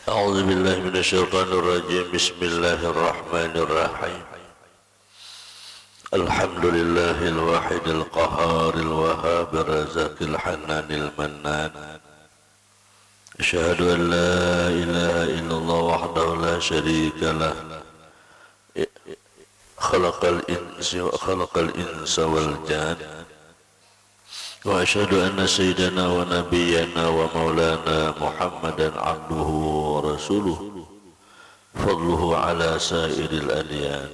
أعوذ بالله من الشيطان الرجيم. بسم الله الرحمن الرحيم. الحمد لله الواحد القهار الوهاب الرزاق الحنان المنان. أشهد أن لا إله إلا الله وحده لا شريك له خلق الإنس والجان. وأشهد أن سيدنا ونبينا ومولانا محمدا عبده ورسوله فضله على سائر الأديان.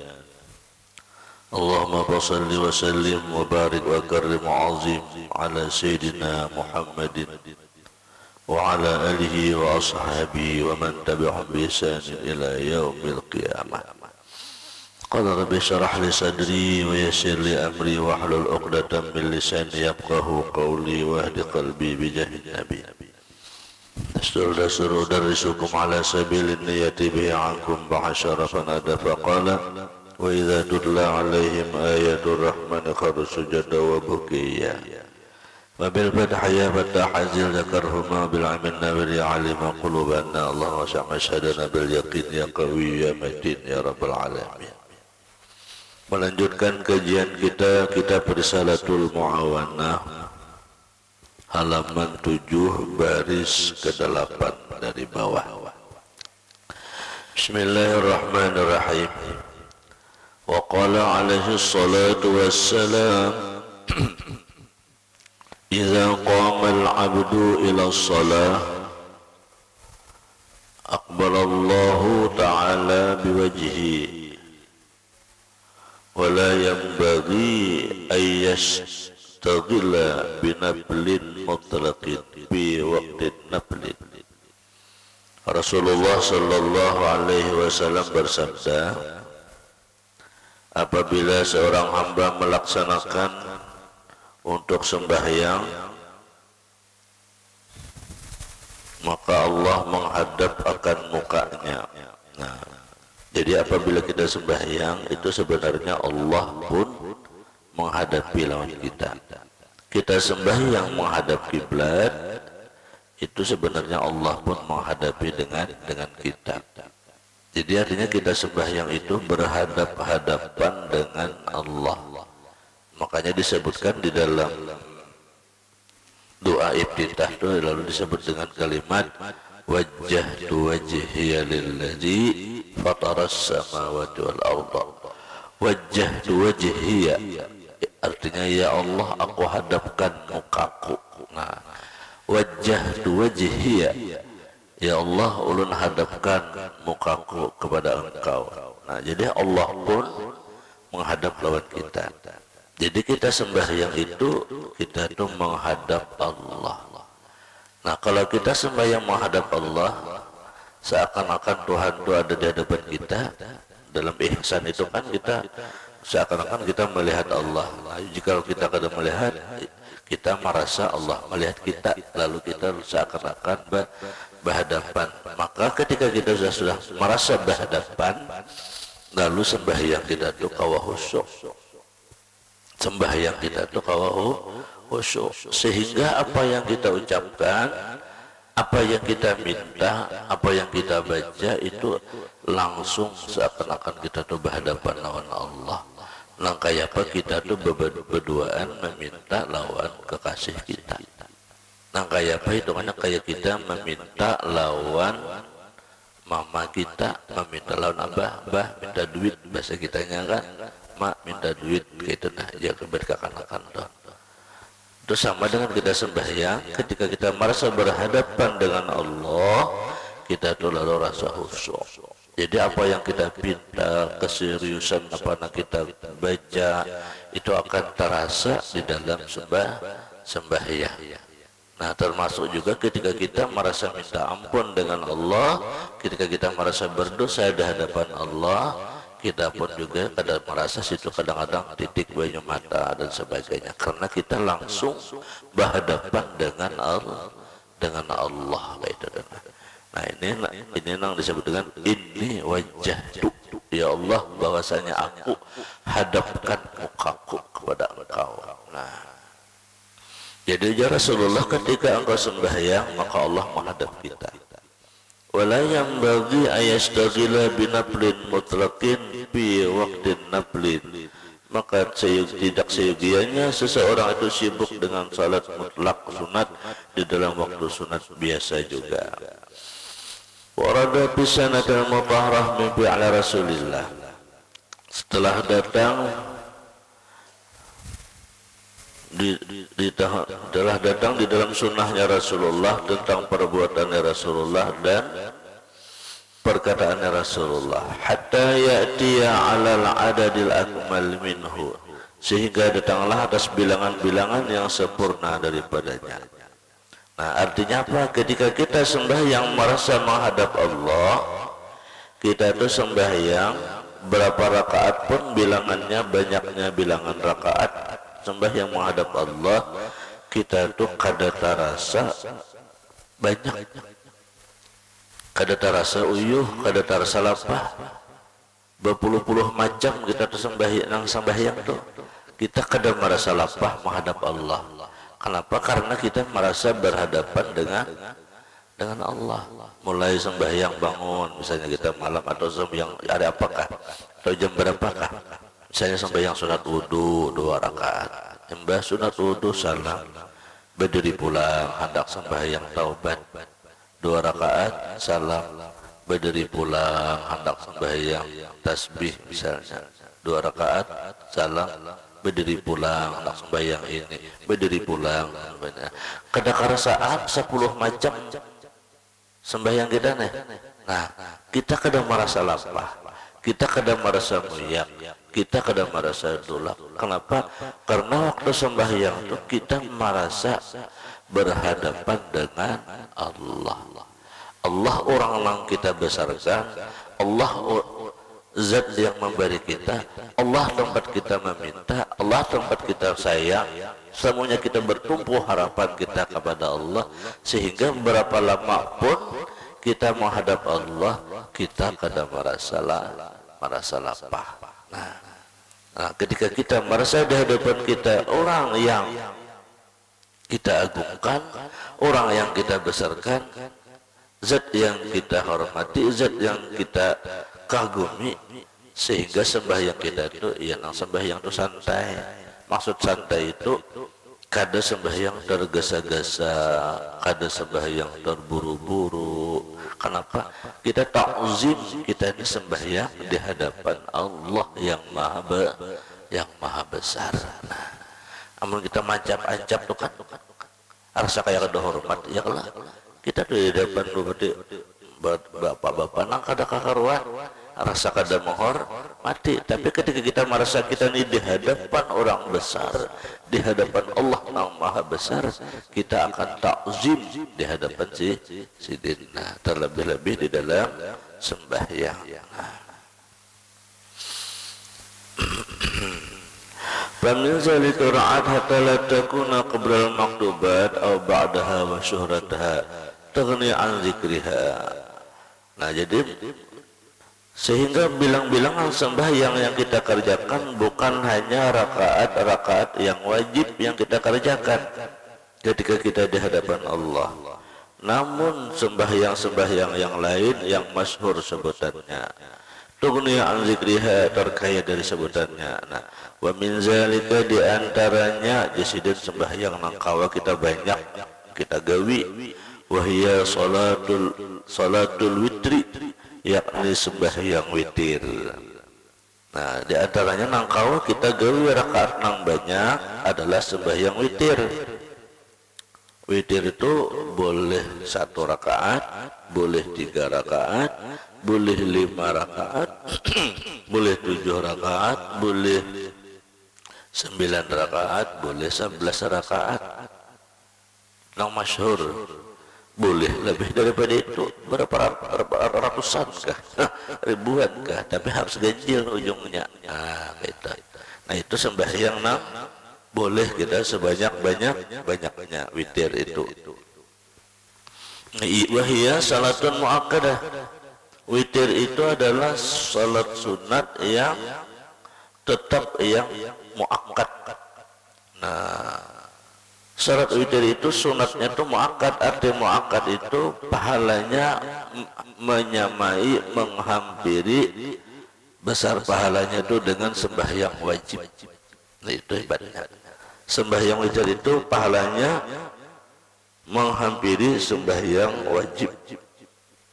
اللهم صل وسلم وبارك وكرم وعظم على سيدنا محمد وعلى آله وأصحابه ومن تبعهم بإحسان إلى يوم القيامة. قال رب اشرح لي صدري ويسر لي أمري واحلل عقدة من لساني يفقهوا قولي واهد قلبي بجاه النبي. دستور أدرسكم على سبيل النية به عنكم بعشر فنادى فقال وإذا تتلى عليهم آيات الرحمن خروا سجدا وبكيا. وبالفتح يا فتح عزيز ذكرهما بالعلم النابر يا علم قلوبنا. الله وسع مشهدنا باليقين يا قوي يا متين يا رب العالمين. Melanjutkan kajian kita kitab Risalatul Muawanah halaman 7 baris ke-8 dari bawah. Bismillahirrahmanirrahim. Wa qala alaihi salatu wassalam idza qama al-'abdu ila as-salah aqbala Allahu ta'ala biwajhihi ولا ينبغي أن يشتغل بنفل مطلق في وقت النفل. Rasulullah Sallallahu Alaihi Wasallam bersabda, apabila seorang hamba melaksanakan untuk sembahyang, maka Allah menghadap akan mukanya. Jadi apabila kita sembahyang itu sebenarnya Allah pun menghadapi lawan kita. Kita sembahyang menghadap kiblat itu sebenarnya Allah pun menghadapi dengan kita. Jadi artinya kita sembahyang itu berhadap-hadapan dengan Allah. Makanya disebutkan di dalam doa iftitah itu lalu disebut dengan kalimat wajjahtu wajhiya lilladzi fataras samawati wal arda. Wajjahtu wajhiya artinya ya Allah aku hadapkan mukaku. Nah, wajjahtu wajhiya ya Allah ulun hadapkan mukaku kepada engkau. Nah, jadi Allah pun menghadap lawan kita. Jadi kita sembahyang itu kita itu menghadap Allah. Nah, kalau kita sembahyang menghadap Allah, seakan-akan Tuhan itu ada di hadapan kita. Dalam ihsan itu kan kita seakan-akan kita melihat Allah. Nah, jika kita kadang melihat, kita merasa Allah melihat kita, lalu kita seakan-akan berhadapan. Maka ketika kita sudah merasa berhadapan, lalu sembahyang kita itu kawa khusyuk. Sembahyang kita itu kawa khusyuk, sehingga apa yang kita ucapkan, apa yang kita minta, apa yang kita baca itu langsung seakan-akan kita tuh berhadapan lawan Allah. Nah, kayak apa kita tuh berduaan meminta lawan kekasih kita. Nah, kayak apa hitungannya kayak kita meminta lawan mama kita, meminta lawan abah minta duit, bahasa kitanya kan, mak minta duit gitu. Nah, jangan berkakakan tuh. Itu sama dengan kita sembahyang, ketika kita merasa berhadapan dengan Allah, kita tuh lalu rasa khusyuk. Jadi apa yang kita pinta, keseriusan apa yang kita baca, itu akan terasa di dalam sembahyang. Nah, termasuk juga ketika kita merasa minta ampun dengan Allah, ketika kita merasa berdosa di hadapan Allah, kita pun juga kadang merasa situ kadang-kadang titik banyu mata dan sebagainya, karena kita langsung berhadapan dengan Allah gitu. Nah, ini yang disebut dengan ini wajjahtu ya Allah, bahwasanya aku hadapkan mukaku kepada engkau. Nah, jadi ya Rasulullah, ketika engkau sembahyang maka Allah menghadap kita. wala yanbaghi ayastaghila binaflin mutlaqin fi waqtin naflin. Maka tidak seyogianya seseorang itu sibuk dengan salat mutlak sunat di dalam waktu sunat biasa juga. Warada fi sanatil mutahharah min fi'li Rasulillah. Setelah datang di dalam sunnahnya Rasulullah tentang perbuatannya Rasulullah dan perkataannya Rasulullah, hatta ya'tiya 'alal adadil akmal minhu, sehingga datanglah atas bilangan-bilangan yang sempurna daripadanya. Nah, artinya apa? Ketika kita sembahyang merasa menghadap Allah, kita itu sembahyang berapa rakaat pun bilangannya, banyaknya bilangan rakaat sembahyang menghadap Allah, kita itu kada terasa banyak, kada terasa uyuh, kada terasa lapah. Berpuluh-puluh macam kita tuh sembahyang tuh, kita kada merasa lapah menghadap Allah. Kenapa? Karena kita merasa berhadapan dengan Allah. Mulai sembahyang bangun, misalnya kita malam atau sembahyang hari apakah atau jam berapakah, misalnya sembahyang sunat wudu 2 rakaat, embah sunat wudu salam, berdiri pulang hendak sembahyang taubat 2 rakaat, salam, berdiri pulang hendak sembahyang tasbih misalnya 2 rakaat, salam, berdiri pulang hendak sembahyang ini, berdiri pulang. Kada karasaan 10 macam sembahyang kita nih. Nah, kita kada merasa lapah, kita kada merasa muyak, kita kada merasa dulak. Kenapa? Karena waktu sembahyang itu kita merasa berhadapan dengan Allah. Allah orang yang kita besarkan, Allah zat yang memberi kita, Allah tempat kita meminta, Allah tempat kita sayang. Semuanya kita bertumpu harapan kita kepada Allah, sehingga berapa lama pun kita menghadap Allah, kita kadang merasa lapah. Nah, ketika kita merasa di hadapan kita orang yang kita agungkan, orang yang kita besarkan, zat yang kita hormati, zat yang kita kagumi, sehingga sembahyang kita itu sembahyang itu santai. Maksud santai itu kada sembahyang tergesa-gesa, kada sembahyang terburu-buru. Kenapa? Kita ta'zim, kita ini sembahyang di hadapan Allah yang maha besar. Nah, amun kita mancap-ancap tuh kan rasa kayak kada hormat, ya lah. Kita di hadapan bapak-bapak nang kada kakaruan, rasa kada menghormati. Tapi ketika kita merasa kita ini di hadapan orang besar, di hadapan Allah yang maha besar, kita akan takzim di hadapan si dinna, terlebih-lebih di dalam sembahyang. Famin zalika ra'at hatta la takuna qabla al-maktubat aw ba'daha wa syuhrataha taghni an zikriha. Nah, jadi sehingga bilang-bilangan sembahyang yang kita kerjakan bukan hanya rakaat-rakaat yang wajib yang kita kerjakan ketika kita di hadapan Allah, namun sembahyang-sembahyang yang lain yang masyhur sebutannya, tughni an zikriha, terkaya dari sebutannya. Nah, wa min zalika, di antaranya jasidin sembahyang nangkawa kita banyak kita gawi, wahia salatul witri, yakni sembahyang witir. Nah, di antaranya nangkawa kita gawi rakaat nang banyak adalah sembahyang witir. Witir itu boleh 1 rakaat, boleh 3 rakaat, boleh 5 rakaat, boleh 7 rakaat, boleh 9 rakaat, boleh 11 rakaat. Nang masyhur boleh lebih daripada itu, berapa ratusan kah, ribuan kah, tapi harus ganjil ujungnya. Nah, gitu. Nah, itu sembahyang nang boleh kita sebanyak-banyaknya witir itu. Wahia salatun muakkadah. Witir itu adalah salat sunat yang tetap yang muakkad. Nah, Salat witir itu sunatnya itu muakkad. Arti muakkad itu pahalanya menyamai, menghampiri besar pahalanya itu dengan sembahyang wajib. Nah, itu hebatnya. Sembahyang witir itu pahalanya menghampiri sembahyang wajib.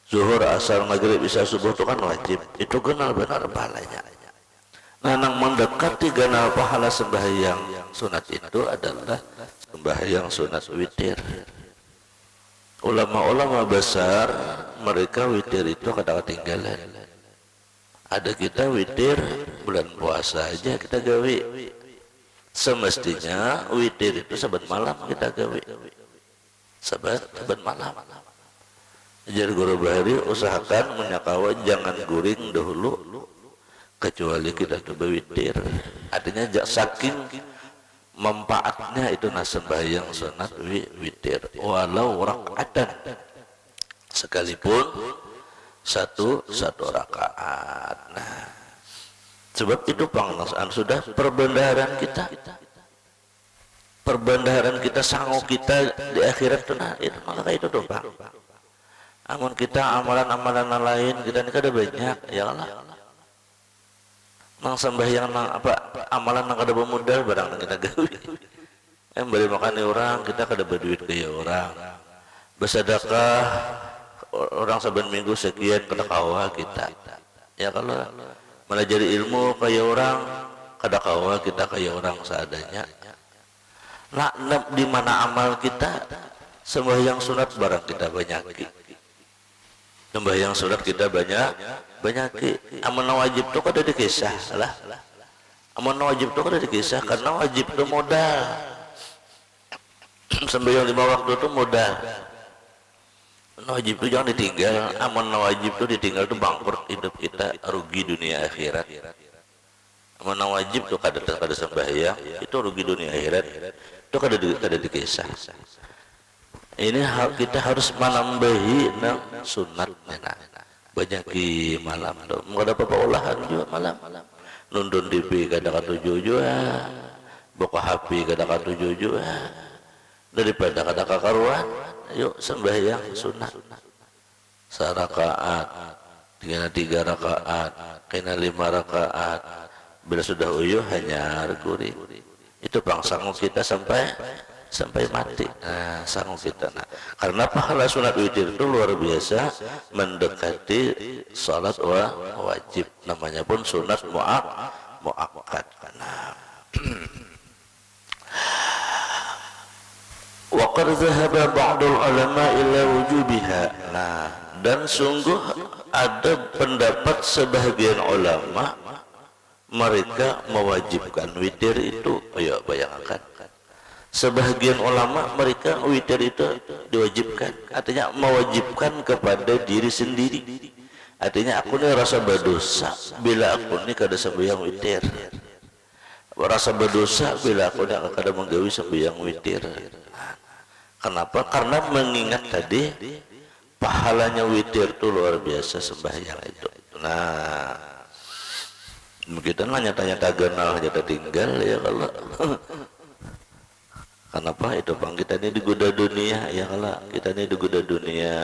Zuhur, asar, maghrib, isya, subuh itu kan wajib. Itu kenal benar pahalanya. Nah, yang mendekati ganal pahala sembahyang sunat itu adalah sembahyang sunat witir. Ulama-ulama besar mereka witir itu kadang ketinggalan. Ada kita witir bulan puasa aja kita gawe. Semestinya witir itu saban malam kita gawe. Saban malam. Jadi guru bahari usahakan menyakawa jangan guring dahulu kecuali kita coba witir. Artinya saking manfaatnya itu sembahyang sunat witir walau rakaatan, sekalipun satu rakaat. Nah, sebab itu panglaksaan sudah perbendaharaan kita sanggup kita di akhirat itu. Nah, itu maka itu tuh Bang. Amun kita amalan-amalan lain kita ini kada banyak ya Allah. Nang sembahyang nang apa amalan nang kada bermodal barang nang kita gawe. Beri makan orang kita kada berduit kaya orang. Bersedekah orang saben minggu sekian kada kawa kita. Ya kalau melajari ilmu kaya orang kada kawa kita kaya orang seadanya. Nah, di mana amal kita sembahyang sunat barang kita banyak. Sembahyang sunat kita banyak. Amun wajib itu kada dikisah lah. Amun wajib itu kada dikisah karena wajib itu modal. Sembahyang 5 waktu itu modal. Wajib itu jangan ditinggal. Amun wajib itu ditinggal itu bangkrut hidup kita, rugi dunia akhirat. Amun wajib itu kada sembahyang itu rugi dunia akhirat. Itu kada dikisah. Ini kita harus menambahi sunatnya. Banyak di malam tuh nggak ada apa-apa olahan juga malam nonton TV kadang-kadang juga buka HP kadang-kadang juga daripada kadang-kadang karuan. Yuk sembahyang sunat sarakaat, 3 rakaat, kena 5 rakaat. Bila sudah uyuh hanya guring. Itu sanggup kita sampai mati. Nah, sanggup kita. Nah, karena pahala sunat witir itu luar biasa mendekati salat wajib. Namanya pun sunat muakkad. Nah, wa qad dhahaba ba'dul ulama ila wujubiha. Nah, dan sungguh ada pendapat sebagian ulama mereka mewajibkan witir itu. Ayo bayangkan. Sebagian ulama mereka witir itu diwajibkan, artinya mewajibkan kepada diri sendiri. Artinya aku ini rasa berdosa bila aku ini kada sembahyang witir, rasa berdosa bila aku ini kada menggawi sembahyang witir. Kenapa? Karena mengingat tadi pahalanya witir itu luar biasa sembahyang itu. Nah, kita nyata-nyata genal nyata tinggal ya kalau. Kenapa itu Bang, kita ini digoda dunia ya kalau kita ini digoda dunia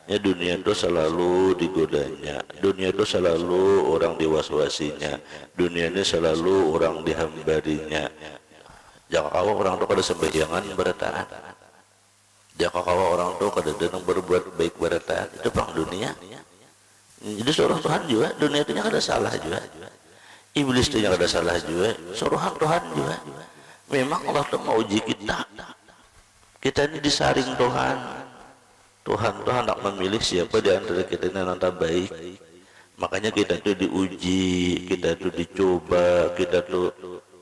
ya, dunia itu selalu digodanya, dunia itu selalu orang diwaswasinya, dunia ini selalu orang dihambarinya. Jangan kawa orang itu kada sembahyangan berataan, jangan kawa orang itu kada denang berbuat baik berataan. Itu Bang dunia. Jadi seorang Tuhan juga dunia itu kada salah juga, iblis itu kada salah juga, seorang Tuhan juga. Memang Allah tuh mau uji kita. Kita ini disaring Tuhan. Tuhan tuh hendak memilih siapa di antara kita ini yang baik. Makanya kita tuh diuji, kita tuh dicoba, kita tuh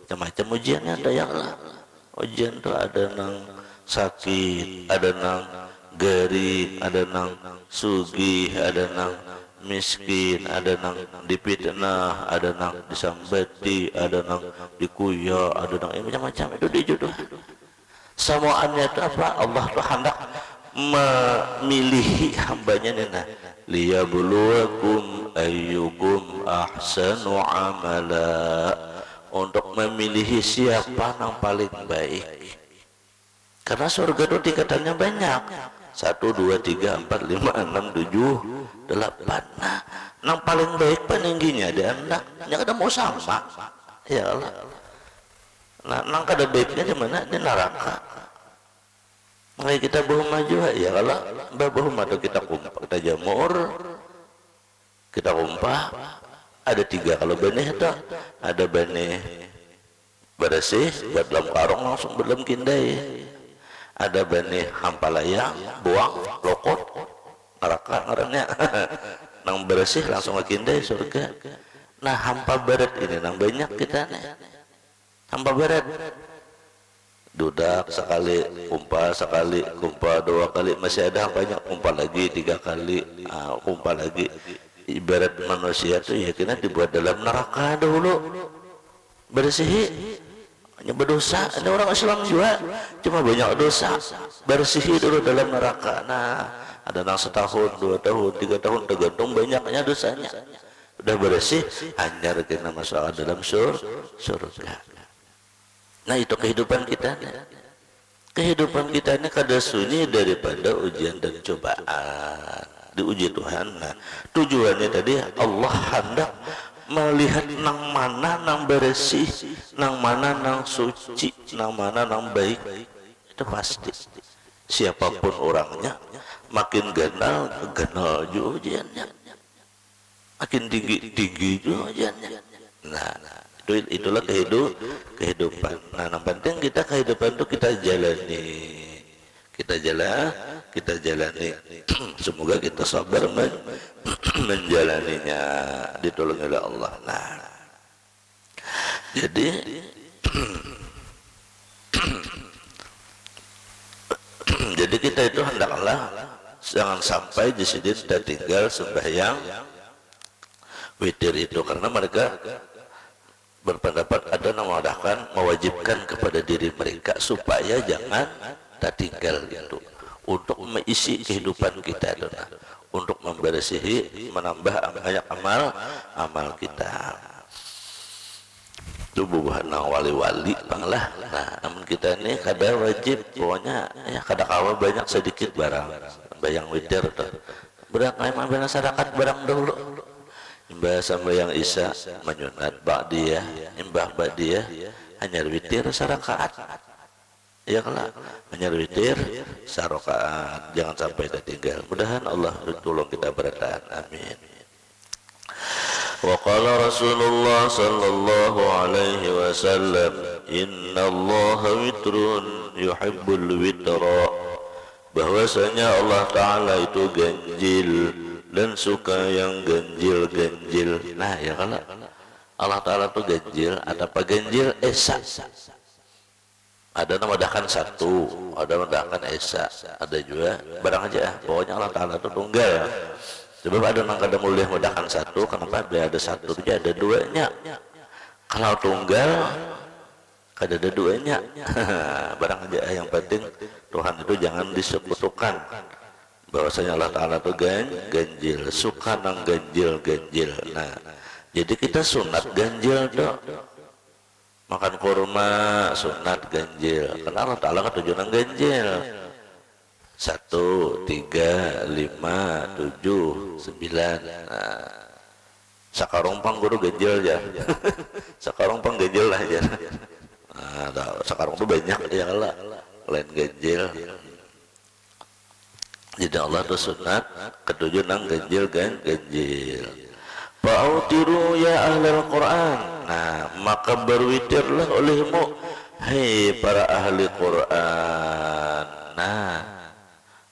macam-macam ujiannya ada yang lah. Ujian tuh ada nang sakit, ada nang garing, ada nang sugih, ada nang miskin, ada nang dipitnah, ada nang disambati, ada nang dikuya, ada nang macam-macam. Itu dijodoh. Semuanya itu apa? Allah tuh hendak memilih hambanya nena. Liyabluwakum ayyukum ahsanu amala, untuk memilih siapa yang paling baik. Karena surga itu tingkatannya banyak. 1, 2, 3, 4, 5, 6, 7, 8. Nah, yang paling baik peningginya dia hendak, yang ada mau sama. Ya Allah. Nah, nang kada baiknya di mana? Di neraka. Makanya kita belum maju ya kalau belum ada kita kumpah, kita jamur, kita kumpah. Ada 3 kalau benih itu, ada benih bersih buat dalam karung langsung dalam kindai. Ada benih hampalayang, buang, lokot, neraka ngarannya. Nang bersih langsung ke kindai surga. Nah hampa barat ini nang banyak kita nih. Hampa barat. Dudak sekali, kumpah sekali, kumpah 2 kali, masih ada hampanya, kumpah lagi 3 kali, kumpah lagi. Ibarat manusia tuh ya kena dibuat dalam neraka dulu. Bersih. Hanya berdosa, ada orang Islam juga cuma banyak dosa, bersih dulu dalam neraka. Nah, ada yang 1 tahun, 2 tahun, 3 tahun, tergantung banyaknya dosanya. Udah bersih, hanya kena masuk dalam surga. Nah, itu kehidupan kita. Kehidupan kita ini kada sunyi daripada ujian dan cobaan. Diuji Tuhan. Nah, tujuannya tadi Allah hendak melihat nang mana nang bersih, nang mana nang suci, nang mana nang baik. Itu pasti. Siapapun orangnya, makin ganal juga ujiannya, makin tinggi juga ujiannya. Nah, itulah kehidupan. Nah, yang penting kita kehidupan itu kita jalani. Semoga kita sabar menjalaninya, ditolong oleh Allah. Nah, jadi jadi kita itu hendaklah jangan sampai di sini sudah tinggal sembahyang witir itu, karena mereka berpendapat ada mewajibkan kepada diri mereka supaya jangan tertinggal itu, untuk mengisi kehidupan kita itu, untuk membersihi, menambah banyak amal kita. Itu bubuhan wali-wali banglah. Nah, namun kita ini kada wajib, pokoknya ya kada kawa banyak sedikit barang bayang witir tuh. Berak memang masyarakat barang dulu. Imbah sambayang isya menyunat ba'diyah, imbah ba'diyah hanya witir sarakaat. Ya kalau hanya witir sarakaat, jangan sampai tertinggal. Mudahan Allah tolong kita bertahan. Amin. Wa qala Rasulullah sallallahu alaihi wasallam, innallaha witrun yuhibbul witra. Bahwasanya Allah Ta'ala itu ganjil dan suka yang ganjil-ganjil. Nah ya kalau Allah Ta'ala itu ganjil, ada apa ganjil? Esa. Ada namadakan 1, ada namadakan esa, ada juga barang aja. Pokoknya Allah Ta'ala itu tunggal. Sebab ada yang kadang boleh mengadakan 1, kenapa dia ada 1 saja, ada 2-nya. Kalau tunggal kada ada 2-nya. Barang aja, yang penting Tuhan itu jangan disekutukan. Bahwasanya Allah Ta'ala itu ganjil, suka nang ganjil-ganjil. Nah, jadi kita sunat ganjil dok. Makan kurma sunat ganjil, karena Allah Ta'ala kan tujuan ganjil. 1, 3, 5, 7, 9. Nah, sakarompang guru ganjil ya. Sakarompang ganjil lah ya. Nah, sakarong itu banyak ya Allah, lain ganjil. Jadi Allah itu sunat ketujuh nang ganjil. Fa'autiru ya ahlul Quran. Nah, maka berwitirlah olehmu, hei para ahli Quran. Nah,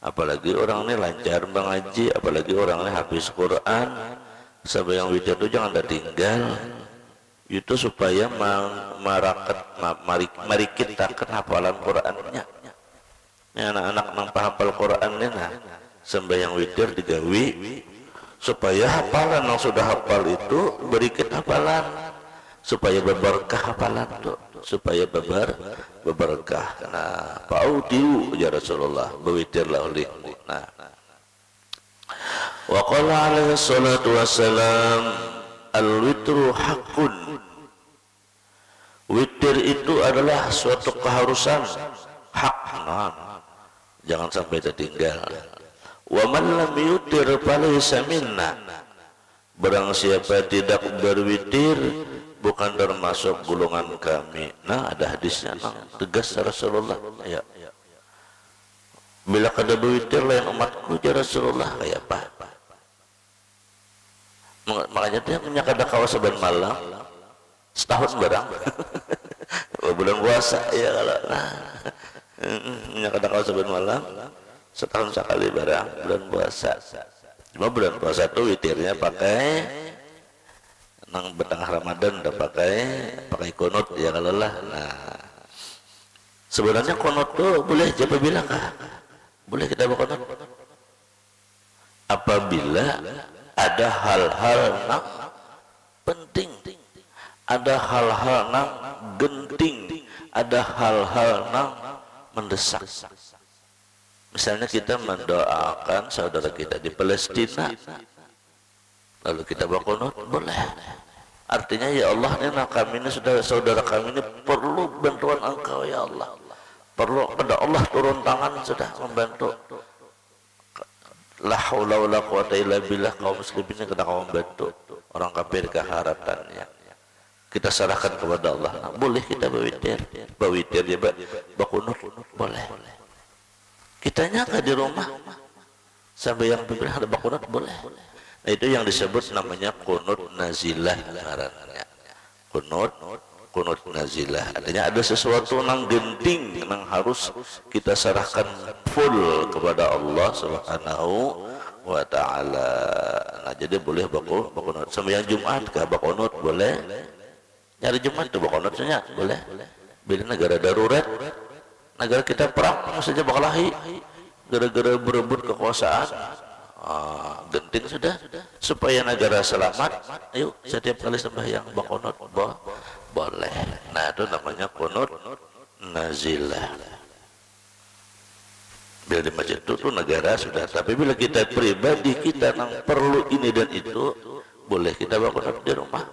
apalagi orang ini lancar mengaji, apalagi orang ini habis Quran, sampai yang witir itu jangan tertinggal. Itu supaya mari kita hafalan Qurannya. Ini anak-anak nang hafal Qurannya, nah sembahyang witir digawi supaya hafalan yang sudah hafal itu berikut hafalan, supaya berberkah hafalan tuh, supaya berberkah. Nah, fa'utiu ya Rasulullah, berwitirlah olehmu. Nah, wa qala alaihi salatu wassalam, al-witru haqqun. Witir itu adalah suatu keharusan, hak non, jangan sampai tertinggal. Wa man lam yutir falaysa minna, barang siapa tidak berwitir bukan termasuk golongan kami. Nah, ada hadisnya tegas Rasulullah. Ya, bila kada berwitir lain umatku ya Rasulullah kayak apa? Makanya dia punya kada kawas saban malam setahun barang. Bulan puasa ya kalau punya kada kawas saban malam setahun sekali barang bulan puasa. Cuma bulan puasa tuh witirnya pakai nang betengah Ramadan udah pakai kunut ya kalau lah. Nah, sebenarnya kunut tuh boleh siapa bilang kah? Boleh kita berkunut apabila ada hal-hal nang penting, ada hal-hal nang genting, ada hal-hal nang mendesak. Misalnya kita mendoakan saudara kita di Palestina, lalu kita berkunut, boleh. Artinya ya Allah, ini kami ini saudara kami ini perlu bantuan Engkau ya Allah. Perlu pada Allah turun tangan sudah membantu. La haula wala quwata illa billah, kaum muslimin kena kaum membantu orang kafir keharatannya. Kita serahkan kepada Allah. Nah, boleh kita berwitir ya berkunut boleh. Kitanya ke di rumah sampai yang bilang ada berkunut boleh. Nah, itu yang disebut namanya kunut nazilah ngarannya. Kunut nazilah artinya ada sesuatu yang genting yang harus kita serahkan full kepada Allah Subhanahu wa taala. Nah, jadi boleh berkunut sembahyang Jumat kah berkunut boleh. Nyari Jumat tuh berkunutnya boleh. Bila negara darurat, negara kita perang saja berkelahi gara-gara berebut kekuasaan. Genting sudah supaya negara selamat. Ayo setiap kali sembahyang berkunut boleh. Nah, itu namanya kunut nazilah. Bila di masjid itu tuh negara sudah, tapi bila kita pribadi kita nang perlu ini dan itu, boleh kita berkunut di rumah.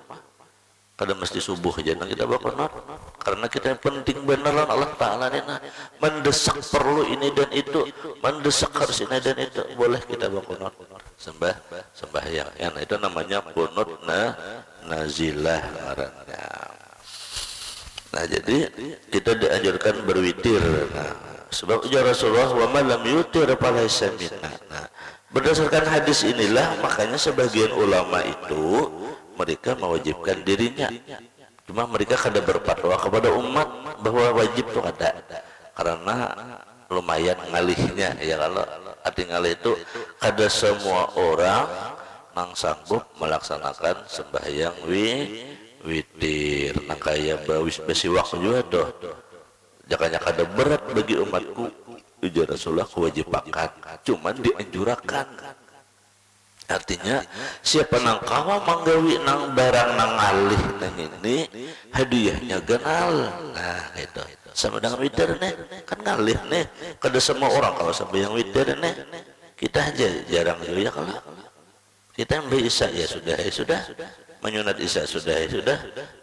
Kadang mesti subuh aja nang kita berkunut karena kita penting beneran Allah Taala nah, mendesak perlu ini dan itu, mendesak harus ini dan itu, boleh kita berkunut sembahyang. Ya, nah, itu namanya kunut nazilah ngarannya. Nah, jadi kita dianjurkan berwitir. Nah, sebab ujar Rasulullah wa man lam yutir falaysa minna. Nah, berdasarkan hadis inilah makanya sebagian ulama itu mereka mewajibkan dirinya. Cuma mereka kada berfatwa kepada umat bahwa wajib itu ada. Karena lumayan ngalihnya ya, kalau arti ngalih itu kada semua orang nang sanggup melaksanakan sembahyang witir. Nah, kayak besi waktu juga tuh. Jangan kada berat bagi umatku. Ujar Rasulullah kewajibakan. Cuman dianjurkan. Artinya siapa nang kawa manggawi nang barang nang alih nang ini hadiahnya ganal. Nah, itu sama dengan witir nih kan ngalih nih. Kada semua orang kalau sampai yang witir nih. Kita aja jarang juga ya kalau kita yang isya ya sudah menyunat isya sudah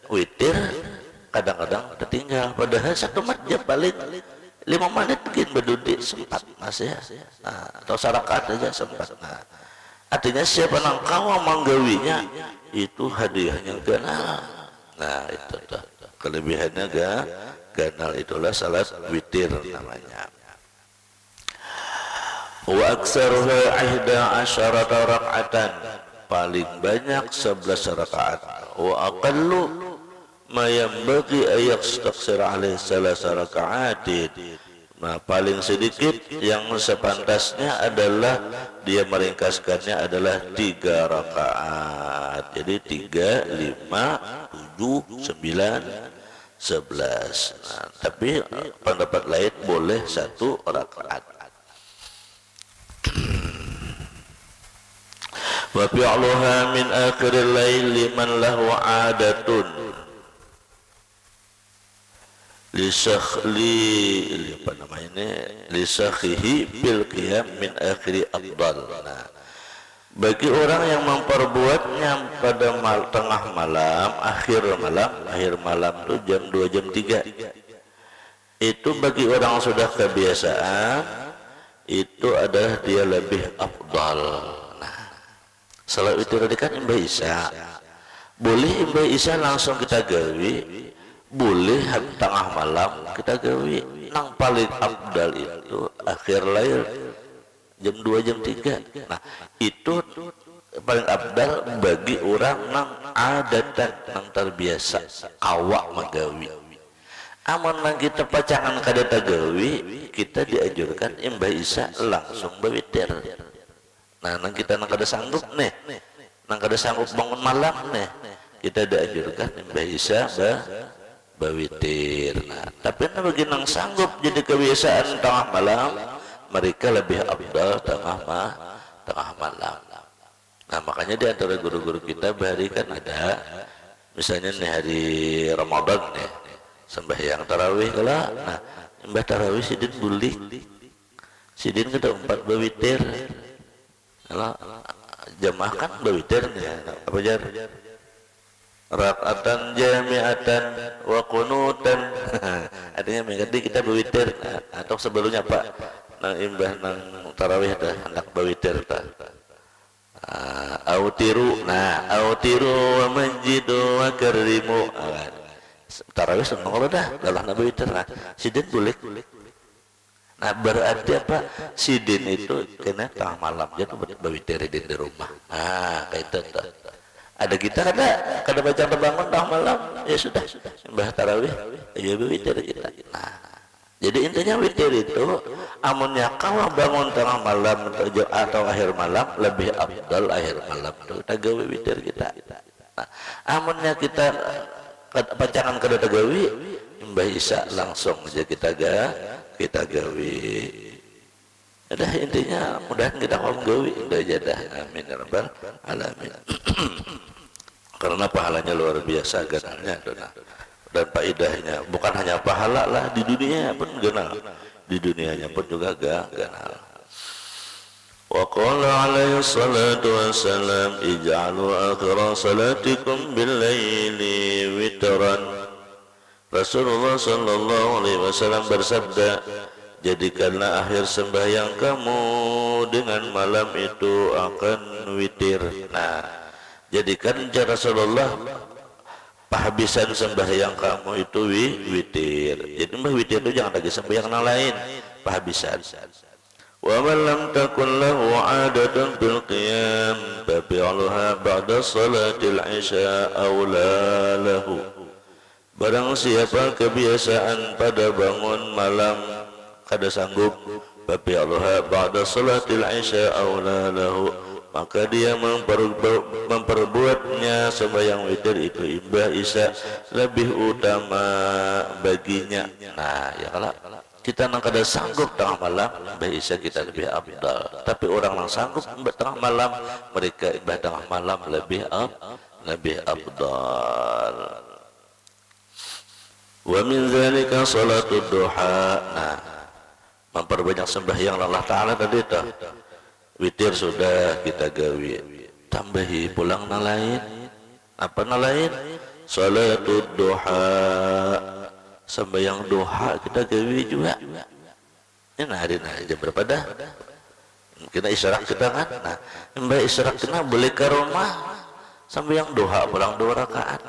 witir kadang-kadang tertinggal. Padahal satu masjid paling 5 menit mungkin berduduk sempat mas ya. Nah, atau sarakat aja sempat. Nah, artinya siapa nang kawa manggawinya itu hadiahnya ganal. Nah, itu tuh kelebihannya ganal, itulah salat witir namanya. Wa aktsaruha 11 raka'atan, paling banyak 11 rakaat. Wa aqallu ma yanbaghi ay yastaghfir alaihi 3 raka'atin. Nah, paling sedikit yang sepantasnya adalah dia meringkaskannya adalah 3 rakaat. Jadi 3, 5, 7, 9, 11. Nah, tapi pendapat lain boleh 1 rakaat. Wa fi'luha min akhiril lail liman lahu 'adatun apa namanya ini lisakhihi bil qiyam min akhiri afdal. Nah, bagi orang yang memperbuatnya pada tengah malam, akhir malam itu jam 2 jam 3 itu bagi orang sudah kebiasaan itu adalah dia lebih afdal. Nah, salat witir tadi kan Imbah Isya. Boleh Imbah Isya langsung kita gawe, boleh tengah malam kita gawe. Nang paling afdal itu akhir lail jam 2 jam 3. Nah, itu paling afdal bagi orang nang adatan nang terbiasa awak magawi. Amun nang kita pacangan kada tagawi, kita dianjurkan Imbah Isya langsung bawitir. Nah, nang kita nang kada sanggup nih, nang kada sanggup bangun malam nih, kita dianjurkan Imbah Isya bawitir. Nah, tapi bagi nang sanggup jadi kebiasaan tengah malam, mereka lebih afdal tengah malam. Nah, makanya di antara guru-guru kita bahari kan ada, misalnya nih hari Ramadan nih, sembahyang tarawih kala. Nah, mbah tarawih sidin bulik, sidin kada 4 bawitir. Kalau jamaah kan bawitir nih, apa jar? Rakatan jami'atan wa qunutan. Artinya mengganti kita bawitir. Atau sebelumnya Pak, nang imbah nang tarawih dah hendak bawitir ta. Autiru, nah autiru wa manjidu wa karimu. Tarawih seneng lo dah, dalam nabi witir. Nah, sidin boleh. Nah, berarti apa? Sidin itu kena tengah malam jadi bawitir di rumah. Nah, kayak itu. Ada kita kada baca bangun tengah malam, ya sudah. Mbah tarawih, ya bawitir kita. Nah, jadi intinya witir itu, amunnya kau bangun tengah malam atau akhir malam, lebih afdal akhir malam itu kita gawe witir kita. Nah, amunnya kita pacangan kada tagawi, Imbah Isya langsung aja kita gawe. Ada intinya mudah kita ngomong gawe udah jadah. Amin ya rabbal alamin. Karena pahalanya luar biasa ganalnya dan faedahnya bukan hanya pahala lah di dunia pun ganal, di dunianya pun juga ganal. Wa qala alaihi salatu wassalam ij'alu akhira salatikum bil laili witran. Rasulullah sallallahu alaihi wasallam bersabda, jadikanlah akhir sembahyang kamu dengan malam itu akan witir. Nah, jadikan cara Rasulullah penghabisan sembahyang kamu itu witir. Jadi witir itu jangan lagi sembahyang yang lain, penghabisan. Wa man lam takun lahu 'adatun bil qiyam fabi'alha ba'da salatil 'isya aula lahu. Barang siapa kebiasaan pada bangun malam kada sanggup, fabi'alha ba'da salatil 'isya aula lahu, maka dia memperbuatnya sembahyang witir itu Imbah Isya lebih utama baginya. Nah, ya kalau kita nang kada sanggup tengah malam, Imbah Isya kita lebih afdal. Tapi orang yang sanggup tengah malam, mereka imbah tengah malam lebih afdal. Wa min dzalika salatud duha. Nah, memperbanyak sembahyang Allah Taala tadi itu. Witir sudah kita gawe, tambahi pulang na lain. Apa na lain? Salatud duha, sembahyang duha kita gawe juga. Ini hari jam berapa dah? Kita isyarat kita kan. Nah, mbak isyarat kita boleh ke rumah sembahyang duha pulang 2 rakaat.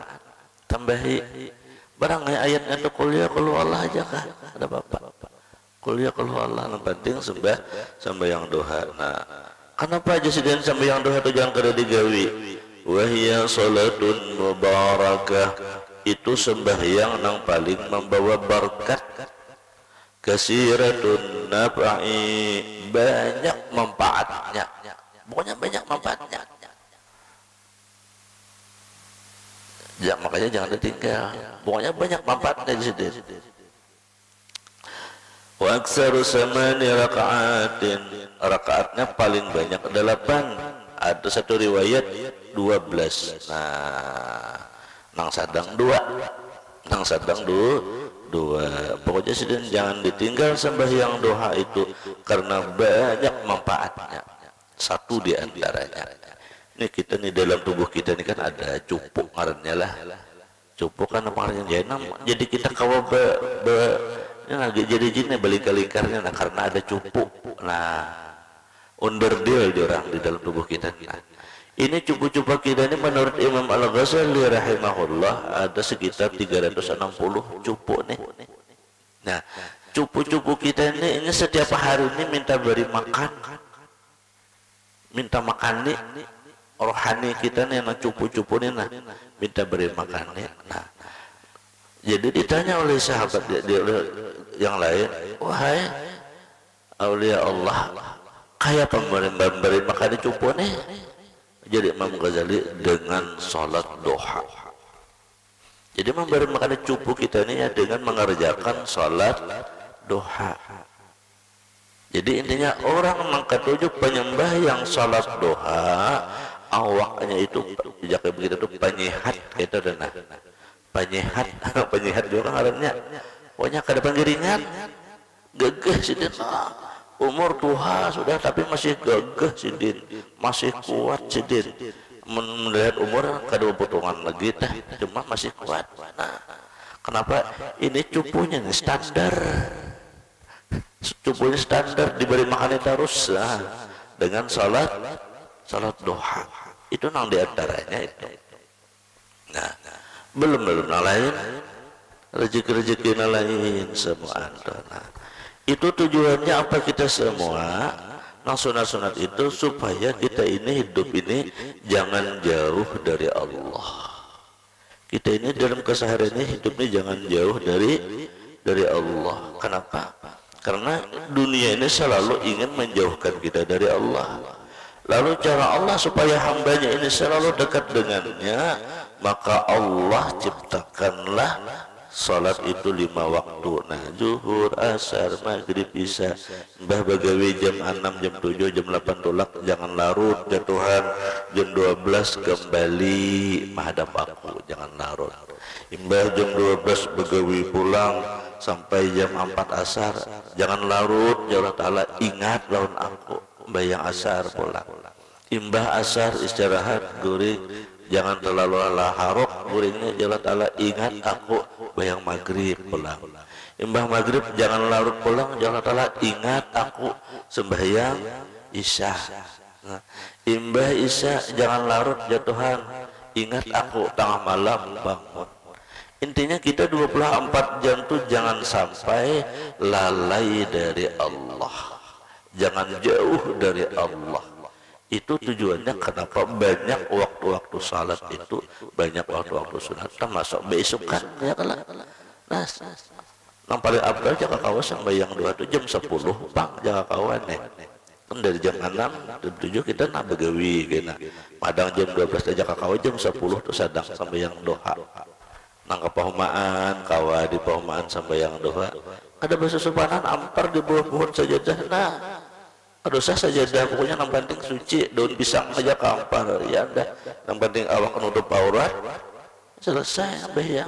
Tambahi barang ayatnya itu kuliah keluar Allah aja kah? Ada bapak. Kuliah keluar Allah, yang penting sembahyang duha. Nah, kenapa aja sidin sembahyang duha itu jangan kada digawi? Wahia salatun mubarakah, itu sembahyang yang paling membawa berkat. Kasiratun naf'i, banyak manfaatnya. Pokoknya banyak manfaatnya. Ya, makanya jangan ditinggal. Pokoknya banyak manfaatnya di sini. Wa aktsaru samani raka'atin, rakaatnya paling banyak 8. Ada satu riwayat 12. Nah, nang sadang 2. Nang sadang 2. Pokoknya sedang jangan ditinggal sembahyang duha itu karena banyak manfaatnya. Satu di antaranya. Ini kita nih dalam tubuh kita ini kan ada cupuk ngarannya lah. Cupuk kan apa yang jenam. Jadi kita kalau ini lagi jadi jinnya balik kalikarnya, nah karena ada cupu. Nah, underdeal di orang di dalam tubuh kita. Nah, ini cupu-cupu kita ini menurut Imam Al-Ghazali rahimahullah ada sekitar 360 cupu nih. Nah, cupu-cupu kita ini setiap hari ini minta beri makan, minta makan nih rohani kita nih, yang cupu-cupu nih, nah minta beri makan nih. Nah, jadi ditanya oleh sahabat yang lain, wahai aulia Allah, kayak pemberi makan cupu nih. Jadi Imam Ghazali dengan sholat duha. Jadi memberi makan cupu kita ini ya dengan mengerjakan sholat duha. Jadi intinya orang mengkatujuk penyembah yang sholat duha, awaknya itu jaga begitu tuh penyihat gitu dan penyihat penyihat juga ngarannya. Pokoknya ke depan giringan, gagah sih dia. Umur tua sudah tapi masih gagah sidin, masih kuat sidin. Melihat umur kedua potongan lagi teh, cuma masih kuat. Nah, kenapa ini cupunya nih standar, cupunya standar diberi makannya terus dengan salat duha. Itu nang diantaranya itu. Nah, belum lain rezeki lain semua ada. Nah, itu tujuannya apa kita semua nang sunat-sunat itu supaya kita ini hidup ini jangan jauh dari Allah. Kita ini dalam keseharian ini hidupnya jangan jauh dari Allah. Kenapa? Karena dunia ini selalu ingin menjauhkan kita dari Allah. Lalu cara Allah supaya hambanya ini selalu dekat dengannya, maka Allah ciptakanlah salat itu 5 waktu. Nah, zuhur, asar, maghrib, isya. Mbah bagawi jam 6, jam 7, jam 8 tolak, jangan larut jatuhan. Jam 12 kembali menghadap aku, jangan larut. Mbah jam 12 bagawi pulang sampai jam 4 asar, jangan larut, ya Allah Ta'ala ingat lawan aku. Mbah yang asar pulang. Imbah asar istirahat guring, jangan terlalu laharok guringnya, ya Allah Ta'ala ingat aku. Bayang maghrib pulang. Imbah maghrib jangan larut pulang, ya Allah Ta'ala ingat aku sembahyang isya. Nah, imbah isya jangan larut jatuhan, ingat aku tengah malam bangun. Intinya kita 24 jam tuh jangan sampai lalai dari Allah, jangan jauh dari Allah. Itu tujuannya kenapa banyak waktu-waktu salat itu, banyak waktu-waktu sunat, termasuk besokan ya kalau. Nah, yang paling abdal jaga kawan sampai yang 2 itu jam 10 bang jaga kawan nih. Kan dari jam 6 jam 7 kita nak begawi kena. Padang jam 12 jaga kawan, jam 10 tuh sadang sampai yang doha. Nang kepahumaan kawa di pahumaan sampai yang doha. Ada bahasa subhanan ampar di bawah pohon sajadah. Nah, aduh saya sajadah pokoknya yang penting suci, daun pisang aja kampar ya dah, yang penting awak nutup aurat selesai sampai yang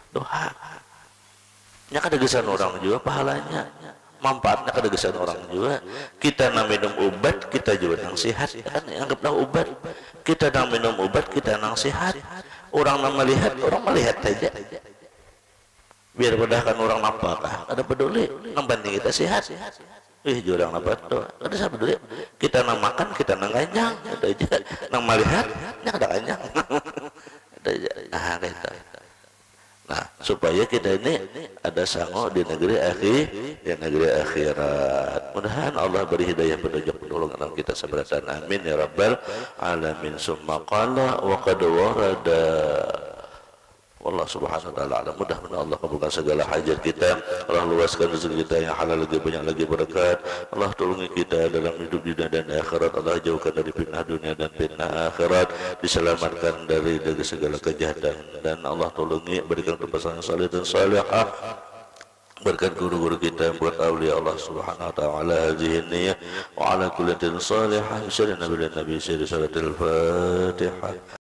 doa. Nya kedegesan orang juga pahalanya, manfaatnya kedegesan orang juga. Kita nang minum obat kita juga nang sehat kan, anggaplah obat kita nang minum obat kita nang sehat. Orang nang melihat, orang melihat saja biar padahkan orang nampakah ada peduli, yang penting kita sehat. Jurang apa tuh? Ada siapa dulu? Kita nang makan, kita nang ganyang, ada aja. Nang melihat, ada ganyang. Ada aja. Nah, gitu. Nah, supaya kita ini ada sango di negeri akhirat. Mudah-mudahan Allah beri hidayah petunjuk pertolongan kita seberatan. Amin ya rabbal alamin. Summa qala wa qad warada. Allah subhanahu wa ta'ala mudah-mudahan Allah kabulkan segala hajat kita, Allah luaskan rezeki kita yang halal lagi banyak lagi berkat, Allah tolongi kita dalam hidup dunia dan akhirat, Allah jauhkan dari fitnah dunia dan fitnah akhirat, diselamatkan dari segala kejahatan, dan Allah tolongi berikan kepasangan saleh dan salihah, berkat guru-guru kita yang buat awliya Allah subhanahu wa ta'ala hadhihi niyah wa ala kulli salihah. Nabi salatul Fatihah.